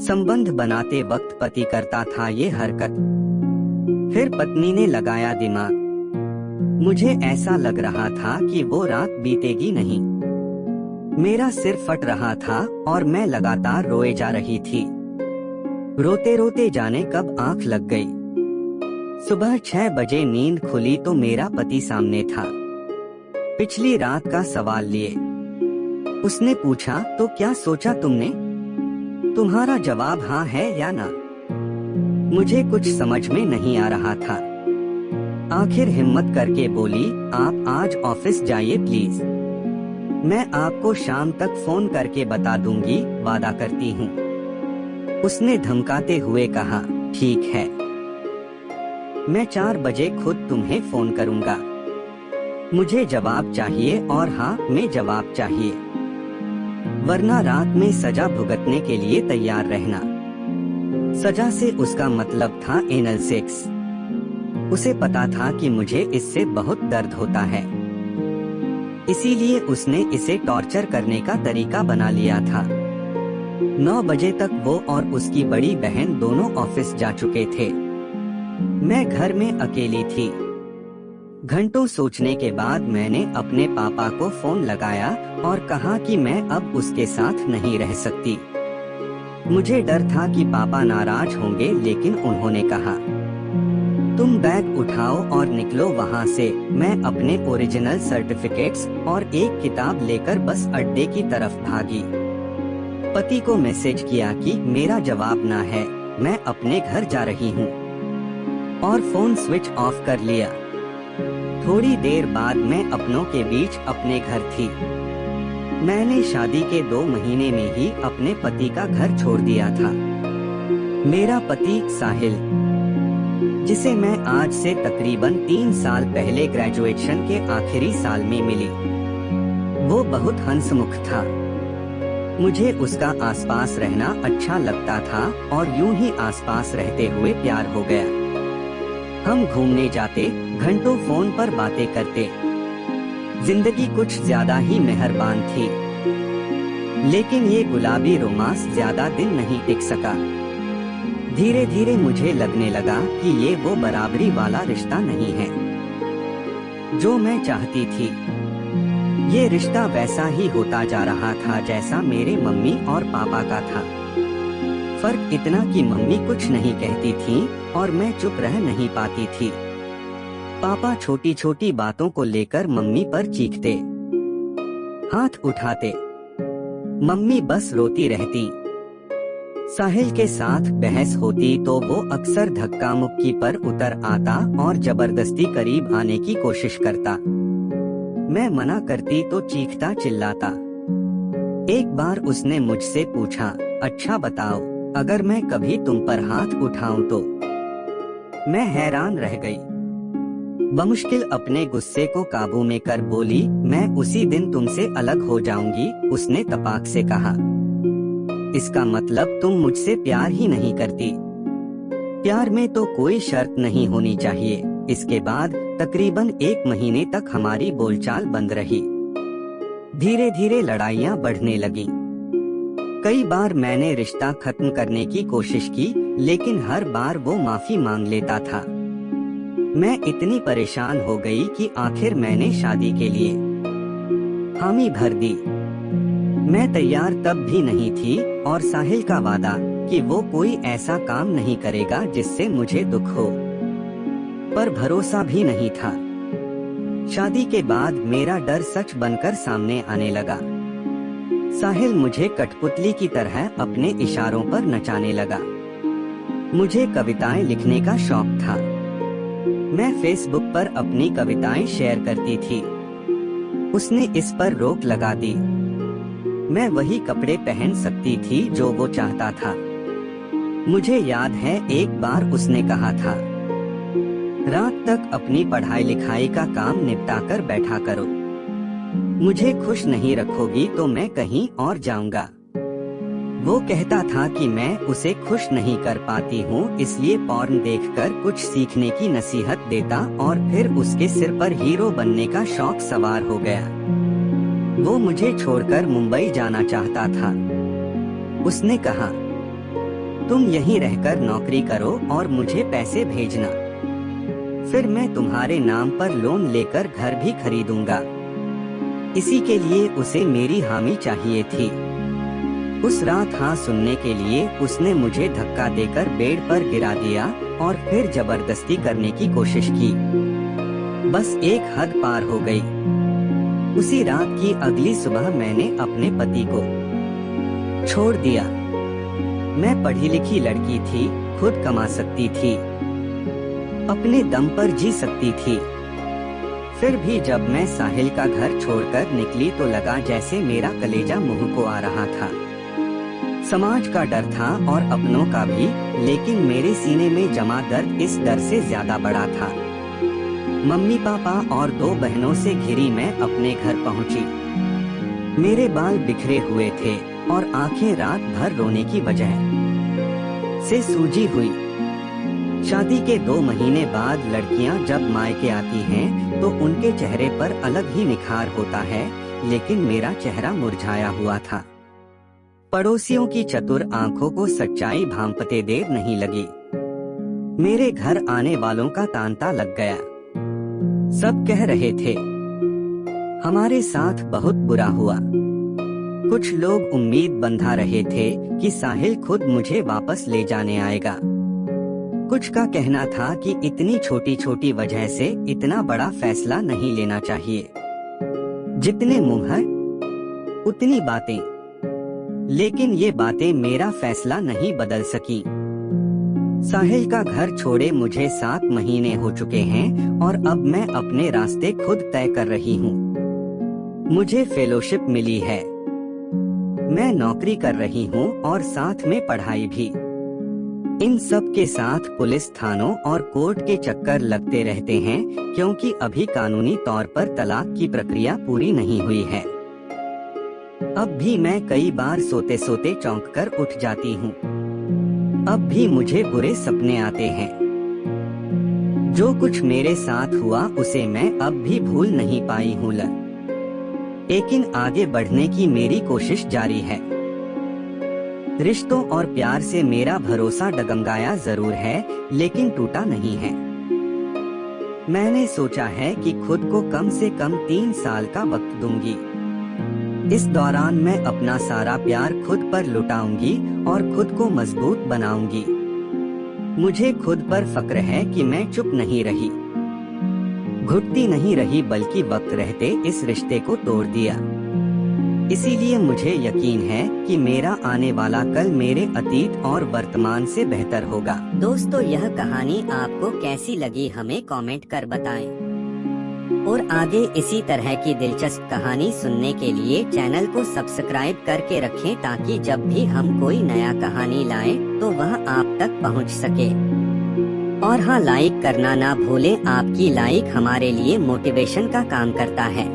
संबंध बनाते वक्त पति करता था ये हरकत, फिर पत्नी ने लगाया दिमाग। मुझे ऐसा लग रहा था कि वो रात बीतेगी नहीं। मेरा सिर फट रहा था और मैं लगातार रोए जा रही थी। रोते रोते जाने कब आंख लग गई। सुबह 6 बजे नींद खुली तो मेरा पति सामने था, पिछली रात का सवाल लिए। उसने पूछा, तो क्या सोचा तुमने? तुम्हारा जवाब हाँ है या ना? मुझे कुछ समझ में नहीं आ रहा था। आखिर हिम्मत करके बोली, आप आज ऑफिस जाइए प्लीज, मैं आपको शाम तक फोन करके बता दूंगी, वादा करती हूँ। उसने धमकाते हुए कहा, ठीक है, मैं 4 बजे खुद तुम्हें फोन करूंगा। मुझे जवाब चाहिए और हाँ में जवाब चाहिए, वरना रात में सजा भुगतने के लिए तैयार रहना। सजा से उसका मतलब था एनल सेक्स। उसे पता था कि मुझे इससे बहुत दर्द होता है, इसीलिए उसने इसे टॉर्चर करने का तरीका बना लिया था। 9 बजे तक वो और उसकी बड़ी बहन दोनों ऑफिस जा चुके थे। मैं घर में अकेली थी। घंटों सोचने के बाद मैंने अपने पापा को फोन लगाया और कहा कि मैं अब उसके साथ नहीं रह सकती। मुझे डर था कि पापा नाराज होंगे, लेकिन उन्होंने कहा, तुम बैग उठाओ और निकलो वहाँ से। मैं अपने ओरिजिनल सर्टिफिकेट्स और एक किताब लेकर बस अड्डे की तरफ भागी। पति को मैसेज किया कि मेरा जवाब ना है, मैं अपने घर जा रही हूँ, और फोन स्विच ऑफ कर लिया। थोड़ी देर बाद मैं अपनों के बीच अपने घर थी। मैंने शादी के 2 महीने में ही अपने पति का घर छोड़ दिया था। मेरा पति साहिल, जिसे मैं आज से तकरीबन 3 साल पहले ग्रेजुएशन के आखिरी साल में मिली, वो बहुत हंसमुख था। मुझे उसका आसपास रहना अच्छा लगता था और यूं ही आसपास रहते हुए प्यार हो गया। हम घूमने जाते, घंटों फोन पर बातें करते। जिंदगी कुछ ज्यादा ही मेहरबान थी, लेकिन ये गुलाबी रोमांस ज्यादा दिन नहीं टिक सका। धीरे धीरे मुझे लगने लगा कि ये वो बराबरी वाला रिश्ता नहीं है जो मैं चाहती थी। ये रिश्ता वैसा ही होता जा रहा था जैसा मेरे मम्मी और पापा का था। फर्क इतना कि मम्मी कुछ नहीं कहती थी और मैं चुप रह नहीं पाती थी। पापा छोटी छोटी बातों को लेकर मम्मी पर चीखते, हाथ उठाते। मम्मी बस रोती रहती। साहिल के साथ बहस होती तो वो अक्सर धक्का मुक्की पर उतर आता और जबरदस्ती करीब आने की कोशिश करता। मैं मना करती तो चीखता चिल्लाता। एक बार उसने मुझसे पूछा, अच्छा बताओ, अगर मैं कभी तुम पर हाथ उठाऊं तो? मैं हैरान रह गई। बमुश्किल अपने गुस्से को काबू में कर बोली, मैं उसी दिन तुमसे अलग हो जाऊंगी। उसने तपाक से कहा, इसका मतलब तुम मुझसे प्यार ही नहीं करती। प्यार में तो कोई शर्त नहीं होनी चाहिए। इसके बाद तकरीबन 1 महीने तक हमारी बोलचाल बंद रही। धीरे धीरे लड़ाइयाँ बढ़ने लगीं। कई बार मैंने रिश्ता खत्म करने की कोशिश की, लेकिन हर बार वो माफी मांग लेता था। मैं इतनी परेशान हो गई कि आखिर मैंने शादी के लिए हामी भर दी। मैं तैयार तब भी नहीं थी और साहिल का वादा कि वो कोई ऐसा काम नहीं करेगा जिससे मुझे दुख हो, पर भरोसा भी नहीं था। शादी के बाद मेरा डर सच बनकर सामने आने लगा। साहिल मुझे कठपुतली की तरह अपने इशारों पर नचाने लगा। मुझे कविताएं लिखने का शौक था। मैं फेसबुक पर अपनी कविताएं शेयर करती थी। उसने इस पर रोक लगा दी। मैं वही कपड़े पहन सकती थी जो वो चाहता था। मुझे याद है एक बार उसने कहा था, रात तक अपनी पढ़ाई लिखाई का काम निपटा कर बैठा करो, मुझे खुश नहीं रखोगी तो मैं कहीं और जाऊंगा। वो कहता था कि मैं उसे खुश नहीं कर पाती हूँ, इसलिए पॉर्न देखकर कुछ सीखने की नसीहत देता और फिर उसके सिर पर हीरो बनने का शौक सवार हो गया। वो मुझे छोड़कर मुंबई जाना चाहता था। उसने कहा, तुम यहीं रहकर नौकरी करो और मुझे पैसे भेजना, फिर मैं तुम्हारे नाम पर लोन लेकर घर भी खरीदूंगा। इसी के लिए उसे मेरी हामी चाहिए थी। उस रात हाँ सुनने के लिए उसने मुझे धक्का देकर बेड पर गिरा दिया और फिर जबरदस्ती करने की कोशिश की। बस एक हद पार हो गई। उसी रात की अगली सुबह मैंने अपने पति को छोड़ दिया। मैं पढ़ी लिखी लड़की थी, खुद कमा सकती थी, अपने दम पर जी सकती थी। फिर भी जब मैं साहिल का घर छोड़कर निकली तो लगा जैसे मेरा कलेजा मुंह को आ रहा था। समाज का डर था और अपनों का भी, लेकिन मेरे सीने में जमा दर्द इस डर से ज्यादा बड़ा था। मम्मी पापा और 2 बहनों से घिरी मैं अपने घर पहुंची। मेरे बाल बिखरे हुए थे और आंखें रात भर रोने की वजह से सूजी हुई। शादी के 2 महीने बाद लड़कियां जब मायके आती हैं तो उनके चेहरे पर अलग ही निखार होता है, लेकिन मेरा चेहरा मुरझाया हुआ था। पड़ोसियों की चतुर आंखों को सच्चाई भांपते देर नहीं लगी। मेरे घर आने वालों का तांता लग गया। सब कह रहे थे हमारे साथ बहुत बुरा हुआ। कुछ लोग उम्मीद बंधा रहे थे कि साहिल खुद मुझे वापस ले जाने आएगा। कुछ का कहना था कि इतनी छोटी छोटी वजह से इतना बड़ा फैसला नहीं लेना चाहिए। जितने मुंह हैं उतनी बातें, लेकिन ये बातें मेरा फैसला नहीं बदल सकी। साहिल का घर छोड़े मुझे 7 महीने हो चुके हैं और अब मैं अपने रास्ते खुद तय कर रही हूँ। मुझे फेलोशिप मिली है, मैं नौकरी कर रही हूँ और साथ में पढ़ाई भी। इन सब के साथ पुलिस थानों और कोर्ट के चक्कर लगते रहते हैं, क्योंकि अभी कानूनी तौर पर तलाक की प्रक्रिया पूरी नहीं हुई है। अब भी मैं कई बार सोते सोते चौंक कर उठ जाती हूँ। अब भी मुझे बुरे सपने आते हैं। जो कुछ मेरे साथ हुआ उसे मैं अब भी भूल नहीं पाई हूँ, लेकिन आगे बढ़ने की मेरी कोशिश जारी है। रिश्तों और प्यार से मेरा भरोसा डगमगाया जरूर है, लेकिन टूटा नहीं है। मैंने सोचा है कि खुद को कम से कम 3 साल का वक्त दूंगी। इस दौरान मैं अपना सारा प्यार खुद पर लुटाऊंगी और खुद को मजबूत बनाऊंगी। मुझे खुद पर फक्र है कि मैं चुप नहीं रही, घुटती नहीं रही, बल्कि वक्त रहते इस रिश्ते को तोड़ दिया। इसीलिए मुझे यकीन है कि मेरा आने वाला कल मेरे अतीत और वर्तमान से बेहतर होगा। दोस्तों, यह कहानी आपको कैसी लगी हमें कमेंट कर बताएं। और आगे इसी तरह की दिलचस्प कहानी सुनने के लिए चैनल को सब्सक्राइब करके रखें, ताकि जब भी हम कोई नया कहानी लाएं तो वह आप तक पहुंच सके। और हाँ, लाइक करना ना भूलें। आपकी लाइक हमारे लिए मोटिवेशन का काम करता है।